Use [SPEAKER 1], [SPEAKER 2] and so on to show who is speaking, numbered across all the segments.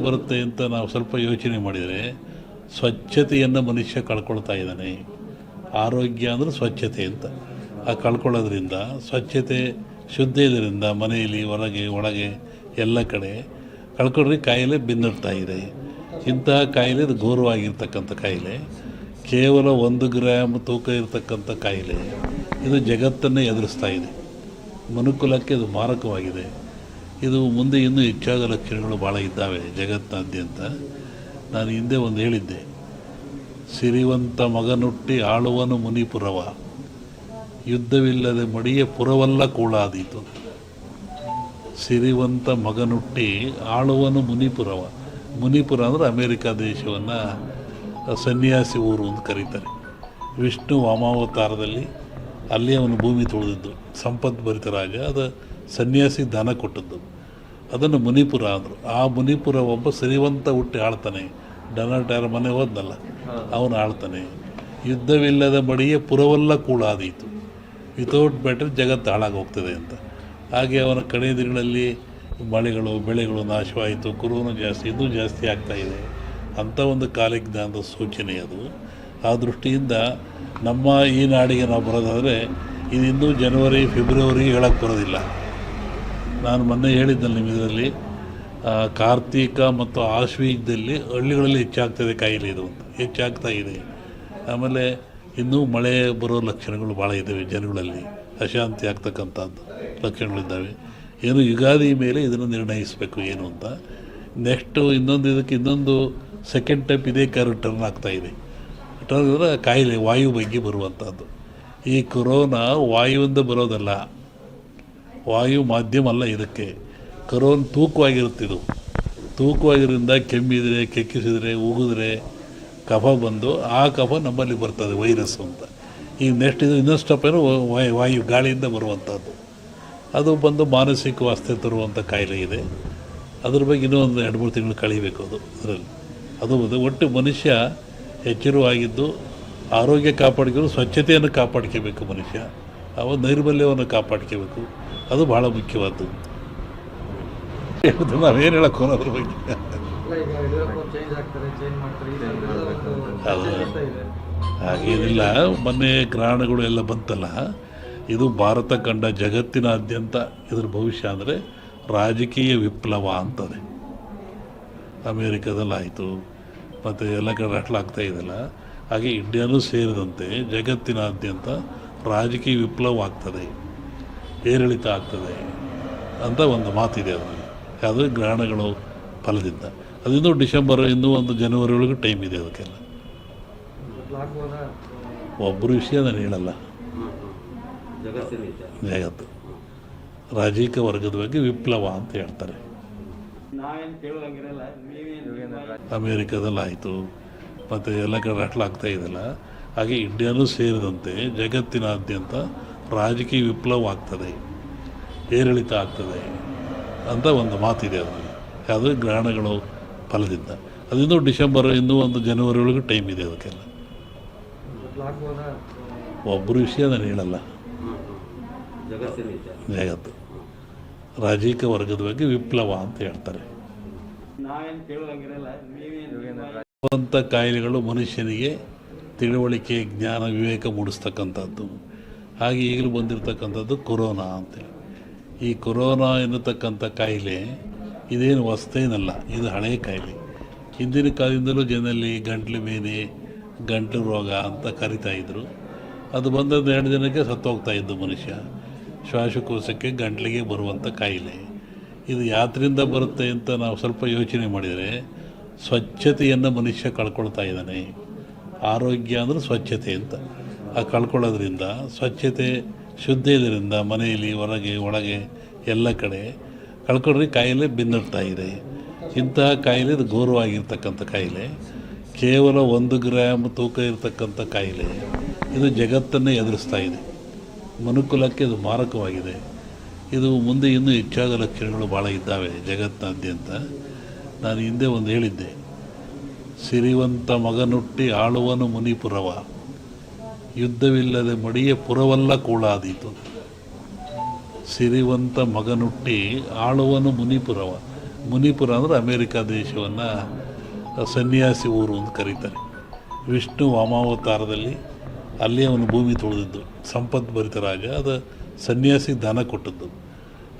[SPEAKER 1] ಬರುತ್ತೆ ಅಂತ ನಾವು ಸ್ವಲ್ಪ ಯೋಚನೆ ಮಾಡಿದರೆ ಸ್ವಚ್ಛತೆಯನ್ನು ಮನುಷ್ಯ ಕಳ್ಕೊಳ್ತಾ ಇದ್ದಾನೆ. ಆರೋಗ್ಯ ಅಂದರೆ ಸ್ವಚ್ಛತೆ ಅಂತ. ಆ ಕಳ್ಕೊಳ್ಳೋದ್ರಿಂದ ಸ್ವಚ್ಛತೆ ಶುದ್ಧ ಇದರಿಂದ ಮನೆಯಲ್ಲಿ ಹೊರಗೆ ಒಳಗೆ ಎಲ್ಲ ಕಡೆ ಕಳ್ಕೊಂಡ್ರೆ ಕಾಯಿಲೆ ಬೆನ್ನಡ್ತಾ ಇದೆ. ಇಂತಹ ಕಾಯಿಲೆ ಇದು ಘೋರವಾಗಿರ್ತಕ್ಕಂಥ ಕಾಯಿಲೆ. ಕೇವಲ 1 ಗ್ರಾಮ್ ತೂಕ ಇರತಕ್ಕಂಥ ಕಾಯಿಲೆ ಇದು ಜಗತ್ತನ್ನೇ ಎದುರಿಸ್ತಾ ಇದೆ. ಮನುಕುಲಕ್ಕೆ ಇದು ಮಾರಕವಾಗಿದೆ. ಇದು ಮುಂದೆ ಇನ್ನೂ ಹೆಚ್ಚಾದ ಲಕ್ಷಣಗಳು ಭಾಳ ಇದ್ದಾವೆ ಜಗತ್ತಿನಾದ್ಯಂತ. ನಾನು ಹಿಂದೆ ಒಂದು ಹೇಳಿದ್ದೆ, ಸಿರಿವಂತ ಮಗನುಟ್ಟಿ ಆಳುವನು ಮುನಿಪುರವ, ಯುದ್ಧವಿಲ್ಲದೆ ಮಡಿಯ ಪುರವಲ್ಲ ಕೂಳಾದೀತು. ಸಿರಿವಂತ ಮಗನುಟ್ಟಿ ಆಳುವನು ಮುನಿಪುರವ. ಮುನಿಪುರ ಅಂದರೆ ಅಮೇರಿಕಾ ದೇಶವನ್ನು ಸನ್ಯಾಸಿ ಊರು ಅಂತ ಕರೀತಾರೆ. ವಿಷ್ಣು ವಾಮಾವತಾರದಲ್ಲಿ ಅಲ್ಲಿ ಅವನು ಭೂಮಿ ತುಳಿದಿದ್ದು, ಸಂಪದ್ಭರಿತ ರಾಜ. ಅದು ಸನ್ಯಾಸಿ ದಾನ ಕೊಟ್ಟದ್ದು, ಅದನ್ನು ಮುನಿಪುರ ಅಂದರು. ಆ ಮುನಿಪುರ ಒಬ್ಬ ಸಿರಿವಂತ ಹುಟ್ಟಿ ಆಳ್ತಾನೆ. ಡೊನಾಲ್ಡ್ ಯಾರ ಮನೆ ಹೋದ್ನಲ್ಲ, ಅವನು ಆಳ್ತಾನೆ. ಯುದ್ಧವಿಲ್ಲದ ಮಡಿಯ ಪುರವಲ್ಲ ಕೂಳಾದೀತು. ವಿತೌಟ್ ಬ್ಯಾಟರ್ ಜಗತ್ತು ಹಾಳಾಗಿ ಹೋಗ್ತದೆ ಅಂತ. ಹಾಗೆ ಅವನ ಕಡೆ ದಿನಗಳಲ್ಲಿ ಮಳೆಗಳು ಬೆಳೆಗಳು ನಾಶವಾಯಿತು. ಕೊರೋನಾ ಜಾಸ್ತಿ, ಇನ್ನೂ ಜಾಸ್ತಿ ಆಗ್ತಾಯಿದೆ. ಅಂಥ ಒಂದು ಕಾಲಜ್ಞಾನದ ಸೂಚನೆ ಅದು. ಆ ದೃಷ್ಟಿಯಿಂದ ನಮ್ಮ ಈ ನಾಡಿಗೆ ನಾವು ಬರೋದಾದರೆ ಇನ್ನೂ ಜನವರಿ ಫೆಬ್ರವರಿ ಹೇಳಕ್ಕೆ ಬರೋದಿಲ್ಲ. ನಾನು ಮೊನ್ನೆ ಹೇಳಿದ್ದಲ್ಲಿ ನಿಮ್ಮ ಇದರಲ್ಲಿ ಕಾರ್ತೀಕ ಮತ್ತು ಆಶ್ವೀಜದಲ್ಲಿ ಹಳ್ಳಿಗಳಲ್ಲಿ ಹೆಚ್ಚಾಗ್ತದೆ ಕಾಯಿಲೆ ಇದು ಅಂತ, ಹೆಚ್ಚಾಗ್ತಾ ಇದೆ. ಆಮೇಲೆ ಇನ್ನೂ ಮಳೆ ಬರೋ ಲಕ್ಷಣಗಳು ಭಾಳ ಇದ್ದಾವೆ. ಜನಗಳಲ್ಲಿ ಅಶಾಂತಿ ಆಗ್ತಕ್ಕಂಥದ್ದು ಲಕ್ಷಣಗಳಿದ್ದಾವೆ. ಏನು ಯುಗಾದಿ ಮೇಲೆ ಇದನ್ನು ನಿರ್ಣಯಿಸಬೇಕು ಏನು ಅಂತ. ನೆಕ್ಸ್ಟು ಇನ್ನೊಂದು ಸೆಕೆಂಡ್ ಟೈಪ್ ಇದೇ ಟರ್ನ್ ಆಗ್ತಾಯಿದೆ. ಟರ್ನ್ ಅಂದರೆ ಕಾಯಿಲೆ ವಾಯು ಬಗ್ಗೆ ಬರುವಂಥದ್ದು. ಈ ಕೊರೋನಾ ವಾಯುವಿಂದ ಬರೋದಲ್ಲ, ವಾಯು ಮಾಧ್ಯಮ ಅಲ್ಲ ಇದಕ್ಕೆ. ಕೊರೋನಾ ತೂಕವಾಗಿರುತ್ತಿದ್ದು, ತೂಕವಾಗಿರೋದ್ರಿಂದ ಕೆಮ್ಮಿದರೆ, ಕೆಕ್ಕಿಸಿದರೆ, ಉಗಿದ್ರೆ ಕಫ ಬಂದು ಆ ಕಫ ನಮ್ಮಲ್ಲಿ ಬರ್ತದೆ, ವೈರಸ್ಸು ಅಂತ. ಈಗ ನೆಕ್ಸ್ಟ್ ಇದು ಇನ್ನೊಂದು ಸ್ಟೆಪ್ ಏನು, ವಾಯು ಗಾಳಿಯಿಂದ ಬರುವಂಥದ್ದು. ಅದು ಬಂದು ಮಾನಸಿಕ ವಾಸ್ತೆ ತರುವಂಥ ಕಾಯಿಲೆ ಇದೆ. ಅದ್ರ ಬಗ್ಗೆ ಇನ್ನೂ ಒಂದು 2-3 ತಿಂಗಳು ಕಳೀಬೇಕು ಅದರಲ್ಲಿ. ಅದು ಒಟ್ಟು ಮನುಷ್ಯ ಎಚ್ಚರವಾಗಿದ್ದು ಆರೋಗ್ಯ ಕಾಪಾಡ್ಕೊಂಡು ಸ್ವಚ್ಛತೆಯನ್ನು ಕಾಪಾಡ್ಕೋಬೇಕು ಮನುಷ್ಯ. ಅವ ನೈರ್ಮಲ್ಯವನ್ನು ಕಾಪಾಡ್ಕೋಬೇಕು. ಅದು ಭಾಳ ಮುಖ್ಯವಾದ್ದು. ನಾವೇನು ಹೇಳಕ್ಕೆ ಹೋಗೋದ್ರ ಬಗ್ಗೆ ಅದು ಹಾಗೇನಿಲ್ಲ. ಮೊನ್ನೆ ಗ್ರಹಣಗಳು ಎಲ್ಲ ಬಂತಲ್ಲ, ಇದು ಭಾರತ ಕಂಡ ಜಗತ್ತಿನಾದ್ಯಂತ ಇದ್ರ ಭವಿಷ್ಯ ಅಂದರೆ ರಾಜಕೀಯ ವಿಪ್ಲವ ಅಂತದೆ. ಅಮೇರಿಕಾದಲ್ಲಾಯಿತು, ಮತ್ತು ಎಲ್ಲ ಕಡೆ ಆಗ್ತಾ ಇದೆಯಲ್ಲ. ಹಾಗೆ ಇಂಡಿಯಾನೂ ಸೇರಿದಂತೆ ಜಗತ್ತಿನಾದ್ಯಂತ ರಾಜಕೀಯ ವಿಪ್ಲವ ಆಗ್ತದೆ, ಏರಿಳಿತ ಆಗ್ತದೆ ಅಂತ ಒಂದು ಮಾತಿದೆ. ಅದರಲ್ಲಿ ಅದು ಗ್ರಹಣಗಳು ಫಲದಿಂದ. ಅದಿನ್ನೂ ಡಿಸೆಂಬರ್, ಇನ್ನೂ ಒಂದು ಜನವರಿ ಒಳಗೆ ಟೈಮ್ ಇದೆ ಅದಕ್ಕೆಲ್ಲ. ಒಬ್ಬರು ವಿಷಯ ನಾನು ಹೇಳಲ್ಲ, ಜಗತ್ತು ರಾಜಕೀಯ ವರ್ಗದ ಬಗ್ಗೆ ವಿಪ್ಲವ ಅಂತ ಹೇಳ್ತಾರೆ. ಅಮೇರಿಕಾದಲ್ಲಾಯಿತು, ಮತ್ತು ಎಲ್ಲ ಕಡೆ ಆಗ್ತಾ ಇದೆಯಲ್ಲ. ಹಾಗೆ ಇಂಡಿಯಾನೂ ಸೇರಿದಂತೆ ಜಗತ್ತಿನಾದ್ಯಂತ ರಾಜಕೀಯ ವಿಪ್ಲವ ಆಗ್ತದೆ, ಏರಿಳಿತ ಆಗ್ತದೆ ಅಂತ ಒಂದು ಮಾತಿದೆ. ಅದರಲ್ಲಿ ಅದು ಗ್ರಹಣಗಳು ಫಲದಿಂದ. ಅದಿನ್ನೂ ಡಿಸೆಂಬರ್, ಇನ್ನೂ ಒಂದು ಜನವರಿ ಒಳಗೆ ಟೈಮ್ ಇದೆ ಅದಕ್ಕೆಲ್ಲ. ಒಬ್ಬರು ವಿಷಯ ನಾನು ಹೇಳಲ್ಲ, ಜಗತ್ತು ರಾಜಕೀಯ ವರ್ಗದ ಬಗ್ಗೆ ವಿಪ್ಲವ ಅಂತ ಹೇಳ್ತಾರೆ. ಅಂಥ ಕಾಯಿಲೆಗಳು ಮನುಷ್ಯನಿಗೆ ತಿಳುವಳಿಕೆ, ಜ್ಞಾನ, ವಿವೇಕ ಮೂಡಿಸ್ತಕ್ಕಂಥದ್ದು. ಹಾಗೆ ಈಗಲೂ ಬಂದಿರತಕ್ಕಂಥದ್ದು ಕೊರೋನಾ ಅಂತೇಳಿ. ಈ ಕೊರೋನಾ ಎನ್ನತಕ್ಕಂಥ ಕಾಯಿಲೆ ಇದೇನು ಹೊಸ್ತೇನಲ್ಲ, ಇದು ಹಳೆಯ ಕಾಯಿಲೆ. ಹಿಂದಿನ ಕಾಲದಿಂದಲೂ ಜನರಲ್ಲಿ ಗಂಟ್ಲು ಬೇನೆ, ಗಂಟಲು ರೋಗ ಅಂತ ಕರಿತಾಯಿದ್ರು. ಅದು ಬಂದದ್ದು 2 ದಿನಕ್ಕೆ ಸತ್ತೋಗ್ತಾಯಿದ್ದು ಮನುಷ್ಯ. ಶ್ವಾಸಕೋಶಕ್ಕೆ, ಗಂಟ್ಲಿಗೆ ಬರುವಂಥ ಕಾಯಿಲೆ. ಇದು ಯಾತ್ರಿಂದ ಬರುತ್ತೆ ಅಂತ ನಾವು ಸ್ವಲ್ಪ ಯೋಚನೆ ಮಾಡಿದರೆ ಸ್ವಚ್ಛತೆಯನ್ನು ಮನುಷ್ಯ ಕಳ್ಕೊಳ್ತಾ ಇದ್ದಾನೆ. ಆರೋಗ್ಯ ಅಂದರೆ ಸ್ವಚ್ಛತೆ ಅಂತ. ಆ ಕಳ್ಕೊಳ್ಳೋದ್ರಿಂದ ಸ್ವಚ್ಛತೆ ಶುದ್ಧ ಇದರಿಂದ ಮನೆಯಲ್ಲಿ ಹೊರಗೆ ಒಳಗೆ ಎಲ್ಲ ಕಡೆ ಕಳ್ಕೊಂಡ್ರೆ ಕಾಯಿಲೆ ಬೆನ್ನಡ್ತಾ ಇದೆ. ಇಂತಹ ಕಾಯಿಲೆ ಇದು ಘೋರವಾಗಿರ್ತಕ್ಕಂಥ ಕಾಯಿಲೆ. ಕೇವಲ 1 ಗ್ರಾಮ್ ತೂಕ ಇರತಕ್ಕಂಥ ಕಾಯಿಲೆ ಇದು ಜಗತ್ತನ್ನೇ ಎದುರಿಸ್ತಾ ಇದೆ. ಮನುಕುಲಕ್ಕೆ ಇದು ಮಾರಕವಾಗಿದೆ. ಇದು ಮುಂದೆ ಇನ್ನೂ ಹೆಚ್ಚಾದ ಲಕ್ಷಣಗಳು ಭಾಳ ಇದ್ದಾವೆ ಜಗತ್ತಿನಾದ್ಯಂತ. ನಾನು ಹಿಂದೆ ಒಂದು ಹೇಳಿದ್ದೆ, ಸಿರಿವಂತ ಮಗನುಟ್ಟಿ ಆಳುವನು ಮುನಿಪುರವ, ಯುದ್ಧವಿಲ್ಲದೆ ಮಡಿಯ ಪುರವಲ್ಲ ಕೂಳಾದೀತು. ಸಿರಿವಂತ ಮಗನುಟ್ಟಿ ಆಳುವನು ಮುನಿಪುರವ. ಮುನಿಪುರ ಅಂದರೆ ಅಮೇರಿಕಾ ದೇಶವನ್ನು ಸನ್ಯಾಸಿ ಊರು ಅಂತ ಕರೀತಾರೆ. ವಿಷ್ಣು ವಾಮಾವತಾರದಲ್ಲಿ ಅಲ್ಲಿ ಅವನು ಭೂಮಿ ತುಳಿದಿದ್ದು, ಸಂಪದ್ಭರಿತ ರಾಜ, ಅದು ಸನ್ಯಾಸಿಗೆ ದಾನ ಕೊಟ್ಟದ್ದು,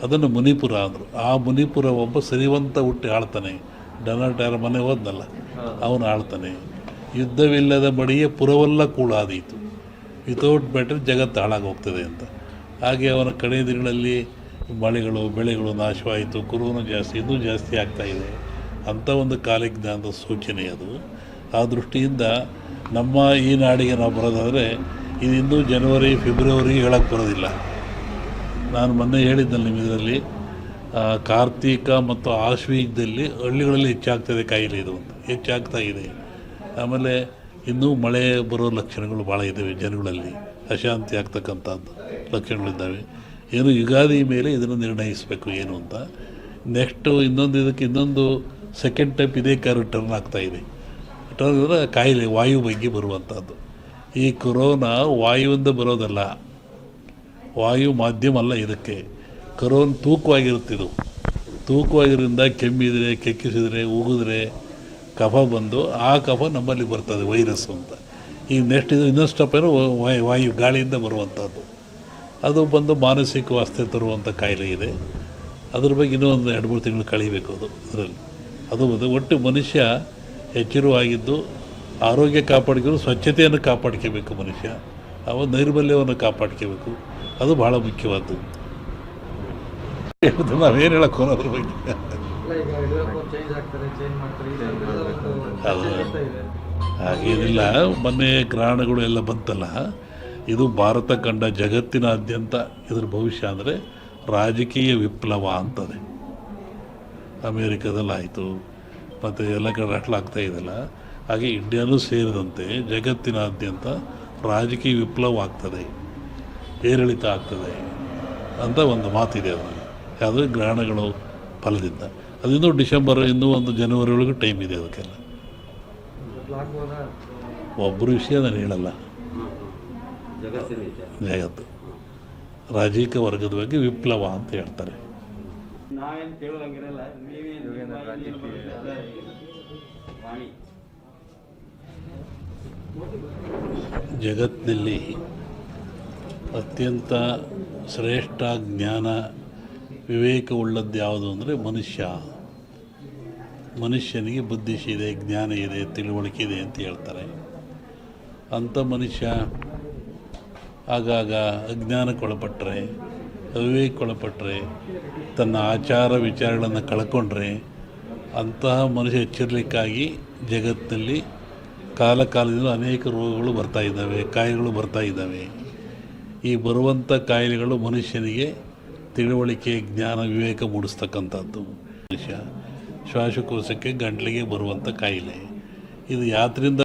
[SPEAKER 1] ಅದನ್ನು ಮುನಿಪುರ ಅಂದರು. ಆ ಮುನಿಪುರ ಒಬ್ಬ ಸಿರಿವಂತ ಹುಟ್ಟಿ ಆಳ್ತಾನೆ. ಡೊನಾಲ್ಡ್ ಯಾರ ಮನೆ ಹೋದ್ನಲ್ಲ, ಅವನು ಆಳ್ತಾನೆ. ಯುದ್ಧವಿಲ್ಲದ ಬಳಿಯೇ ಪುರವೆಲ್ಲ ಕೂಳಾದೀತು, ವಿತೌಟ್ ಬ್ಯಾಟರ್ ಜಗತ್ತು ಹಾಳಾಗಿ ಹೋಗ್ತದೆ ಅಂತ. ಹಾಗೆ ಅವನ ಕಡೆ ದಿನಗಳಲ್ಲಿ ಮಳೆಗಳು ಬೆಳೆಗಳು ನಾಶವಾಯಿತು, ಕುರುನು ಜಾಸ್ತಿ, ಇನ್ನೂ ಜಾಸ್ತಿ ಆಗ್ತಾಯಿದೆ ಅಂಥ ಒಂದು ಕಾಲಜ್ಞಾನದ ಸೂಚನೆ ಅದು. ಆ ದೃಷ್ಟಿಯಿಂದ ನಮ್ಮ ಈ ನಾಡಿಗೆ ನಾವು ಬರೋದಾದರೆ ಇನ್ನೂ ಜನವರಿ ಫೆಬ್ರವರಿ ಹೇಳಕ್ಕೆ ಬರೋದಿಲ್ಲ. ನಾನು ಮೊನ್ನೆ ಹೇಳಿದ್ದಲ್ಲಿ ನಿಮ್ಮ ಇದರಲ್ಲಿ ಕಾರ್ತೀಕ ಮತ್ತು ಆಶ್ವೀಜದಲ್ಲಿ ಹಳ್ಳಿಗಳಲ್ಲಿ ಹೆಚ್ಚಾಗ್ತದೆ ಕಾಯಿಲೆ ಇದು ಅಂತ, ಹೆಚ್ಚಾಗ್ತಾ ಇದೆ. ಆಮೇಲೆ ಇನ್ನೂ ಮಳೆ ಬರೋ ಲಕ್ಷಣಗಳು ಭಾಳ ಇದ್ದಾವೆ, ಜನಗಳಲ್ಲಿ ಅಶಾಂತಿ ಆಗ್ತಕ್ಕಂಥದ್ದು ಲಕ್ಷಣಗಳಿದ್ದಾವೆ. ಏನು ಯುಗಾದಿ ಮೇಲೆ ಇದನ್ನು ನಿರ್ಣಯಿಸಬೇಕು ಏನು ಅಂತ. ನೆಕ್ಸ್ಟು ಇನ್ನೊಂದು ಸೆಕೆಂಡ್ ಟೈಪ್ ಇದೇ ಟರ್ನ್ ಆಗ್ತಾಯಿದೆ. ಟರ್ನ್ ಅಂದರೆ ಕಾಯಿಲೆ ವಾಯು ಬಗ್ಗೆ ಬರುವಂಥದ್ದು. ಈ ಕೊರೋನಾ ವಾಯುವಿಂದ ಬರೋದಲ್ಲ, ವಾಯು ಮಾಧ್ಯಮ ಅಲ್ಲ ಇದಕ್ಕೆ. ಕೊರೋನ ತೂಕವಾಗಿರುತ್ತಿದ್ದು, ತೂಕವಾಗಿರೋದ್ರಿಂದ ಕೆಮ್ಮಿದರೆ, ಕೆಕ್ಕಿಸಿದರೆ, ಉಗಿದ್ರೆ ಕಫ ಬಂದು ಆ ಕಫ ನಮ್ಮಲ್ಲಿ ಬರ್ತದೆ, ವೈರಸ್ಸು ಅಂತ. ಈಗ ನೆಕ್ಸ್ಟ್ ಇದು ಇನ್ನೊಂದು ಸ್ಟೆಪ್ ಏನು, ವಾಯು ಗಾಳಿಯಿಂದ ಬರುವಂಥದ್ದು. ಅದು ಬಂದು ಮಾನಸಿಕ ವಾಸ್ತೆ ತರುವಂಥ ಕಾಯಿಲೆ ಇದೆ. ಅದ್ರ ಬಗ್ಗೆ ಇನ್ನೂ ಒಂದು 2-3 ತಿಂಗಳು ಕಳೀಬೇಕು ಅದು ಅದರಲ್ಲಿ. ಅದು ಒಟ್ಟು ಮನುಷ್ಯ ಎಚ್ಚರವಾಗಿದ್ದು ಆರೋಗ್ಯ ಕಾಪಾಡ್ಕೊಂಡು ಸ್ವಚ್ಛತೆಯನ್ನು ಕಾಪಾಡ್ಕೋಬೇಕು ಮನುಷ್ಯ. ಅವ ನೈರ್ಮಲ್ಯವನ್ನು ಕಾಪಾಡ್ಕೋಬೇಕು, ಅದು ಭಾಳ ಮುಖ್ಯವಾದ್ದು. ನಾವೇನು ಹೇಳಕ್ಕೆ ಅದ್ರ ಬಗ್ಗೆ ಅದು ಹಾಗೇನಿಲ್ಲ. ಮೊನ್ನೆ ಗ್ರಹಣಗಳು ಎಲ್ಲ ಬಂತಲ್ಲ, ಇದು ಭಾರತ ಕಂಡ ಜಗತ್ತಿನಾದ್ಯಂತ ಇದ್ರ ಭವಿಷ್ಯ ಅಂದರೆ ರಾಜಕೀಯ ವಿಪ್ಲವ ಅಂತದೆ. ಅಮೇರಿಕಾದಲ್ಲಾಯಿತು, ಮತ್ತು ಎಲ್ಲ ಕಡೆ ಆಗ್ತಾ ಇದೆಯಲ್ಲ, ಹಾಗೆ ಇಂಡಿಯಾನೂ ಸೇರಿದಂತೆ ಜಗತ್ತಿನಾದ್ಯಂತ ರಾಜಕೀಯ ವಿಪ್ಲವ ಆಗ್ತದೆ, ಏರಿಳಿತ ಆಗ್ತದೆ ಅಂತ ಒಂದು ಮಾತಿದೆ. ಅದರಲ್ಲಿ ಯಾವುದೇ ಗ್ರಹಣಗಳು ಫಲದಿಂದ ಅದು ಇನ್ನೂ ಡಿಸೆಂಬರ್, ಇನ್ನೂ ಒಂದು ಜನವರಿ ಒಳಗೆ ಟೈಮ್ ಇದೆ ಅದಕ್ಕೆಲ್ಲ. ಒಬ್ಬರು ವಿಷಯ ನಾನು ಹೇಳಲ್ಲ, ಜಗತ್ತು ರಾಜಕೀಯ ವರ್ಗದ ಬಗ್ಗೆ ವಿಪ್ಲವ ಅಂತ ಹೇಳ್ತಾರೆ. ಜಗತ್ತಿನಲ್ಲಿ ಅತ್ಯಂತ ಶ್ರೇಷ್ಠ ಜ್ಞಾನ ವಿವೇಕವುಳ್ಳದ್ದು ಯಾವುದು ಅಂದರೆ ಮನುಷ್ಯನಿಗೆ ಬುದ್ಧಿಶಿ ಇದೆ, ಜ್ಞಾನ ಇದೆ, ತಿಳುವಳಿಕೆ ಇದೆ ಅಂತ ಹೇಳ್ತಾರೆ. ಅಂಥ ಮನುಷ್ಯ ಆಗಾಗ ಅಜ್ಞಾನಕ್ಕೊಳಪಟ್ಟರೆ, ಅವಿವೇಕಕ್ಕೊಳಪಟ್ಟರೆ, ತನ್ನ ಆಚಾರ ವಿಚಾರಗಳನ್ನು ಕಳ್ಕೊಂಡ್ರೆ ಅಂತಹ ಮನುಷ್ಯ ಎಚ್ಚರಿಕೆಯಾಗಿ ಜಗತ್ತಿನಲ್ಲಿ ಕಾಲದಿಂದ ಅನೇಕ ರೋಗಗಳು ಬರ್ತಾಯಿದ್ದಾವೆ, ಕಾಯಿಲೆಗಳು ಬರ್ತಾಯಿದ್ದಾವೆ. ಈ ಬರುವಂಥ ಕಾಯಿಲೆಗಳು ಮನುಷ್ಯನಿಗೆ ತಿಳುವಳಿಕೆ, ಜ್ಞಾನ, ವಿವೇಕ ಮೂಡಿಸ್ತಕ್ಕಂಥದ್ದು. ಮನುಷ್ಯ ಶ್ವಾಸಕೋಶಕ್ಕೆ, ಗಂಟಲಿಗೆ ಬರುವಂಥ ಕಾಯಿಲೆ ಇದು ಯಾತ್ರಿಂದ